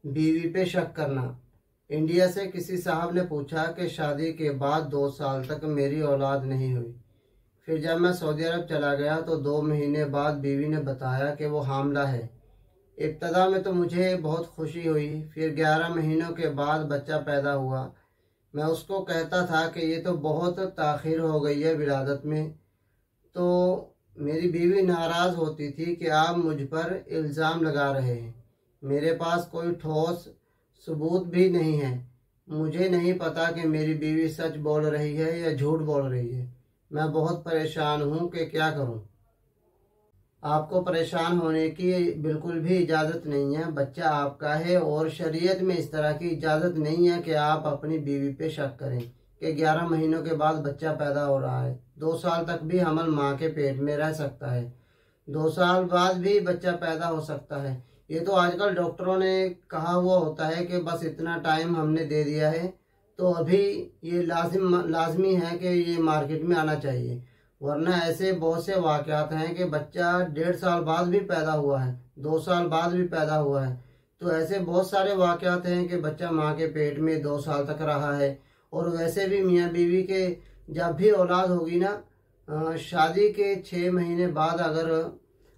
बीवी पे शक करना। इंडिया से किसी साहब ने पूछा कि शादी के बाद 2 साल तक मेरी औलाद नहीं हुई। फिर जब मैं सऊदी अरब चला गया तो 2 महीने बाद बीवी ने बताया कि वो हामला है। इब्तदा में तो मुझे बहुत खुशी हुई, फिर 11 महीनों के बाद बच्चा पैदा हुआ। मैं उसको कहता था कि ये तो बहुत ताख़ीर हो गई है विलादत में। तो मेरी बीवी नाराज़ होती थी कि आप मुझ पर इल्ज़ाम लगा रहे हैं। मेरे पास कोई ठोस सबूत भी नहीं है। मुझे नहीं पता कि मेरी बीवी सच बोल रही है या झूठ बोल रही है। मैं बहुत परेशान हूँ कि क्या करूँ। आपको परेशान होने की बिल्कुल भी इजाज़त नहीं है। बच्चा आपका है और शरीयत में इस तरह की इजाज़त नहीं है कि आप अपनी बीवी पे शक करें कि 11 महीनों के बाद बच्चा पैदा हो रहा है। 2 साल तक भी हमल माँ के पेट में रह सकता है। 2 साल बाद भी बच्चा पैदा हो सकता है। ये तो आजकल डॉक्टरों ने कहा हुआ होता है कि बस इतना टाइम हमने दे दिया है, तो अभी ये लाजमी है कि ये मार्केट में आना चाहिए। वरना ऐसे बहुत से वाक़यात हैं कि बच्चा 1.5 साल बाद भी पैदा हुआ है, 2 साल बाद भी पैदा हुआ है। तो ऐसे बहुत सारे वाक़यात हैं कि बच्चा माँ के पेट में 2 साल तक रहा है। और वैसे भी मियाँ बीवी के जब भी औलाद होगी ना, शादी के 6 महीने बाद अगर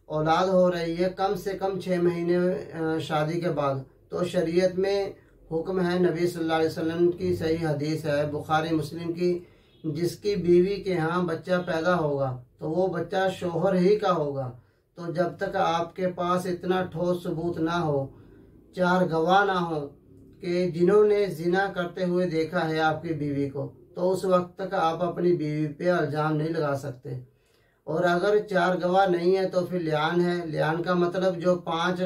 औलाद हो रही है, कम से कम 6 महीने शादी के बाद, तो शरीयत में हुक्म है, नबी सल्लल्लाहु अलैहि वसल्लम की सही हदीस है बुखारी मुस्लिम की, जिसकी बीवी के यहाँ बच्चा पैदा होगा तो वो बच्चा शोहर ही का होगा। तो जब तक आपके पास इतना ठोस सबूत ना हो, 4 गवाह ना हो कि जिन्होंने जिना करते हुए देखा है आपकी बीवी को, तो उस वक्त तक आप अपनी बीवी पे इल्ज़ाम नहीं लगा सकते। और अगर 4 गवाह नहीं है तो फिर लियान है। लियान का मतलब जो 5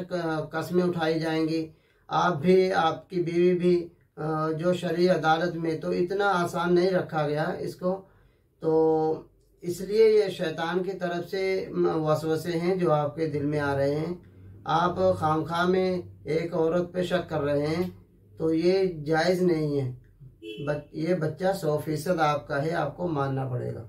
कस्में उठाई जाएंगी, आप भी आपकी बीवी भी, जो शरई अदालत में। तो इतना आसान नहीं रखा गया इसको। तो इसलिए ये शैतान की तरफ से वसवसे हैं जो आपके दिल में आ रहे हैं। आप खामखा में एक औरत पे शक कर रहे हैं, तो ये जायज़ नहीं है। ये बच्चा 100% आपका है, आपको मानना पड़ेगा।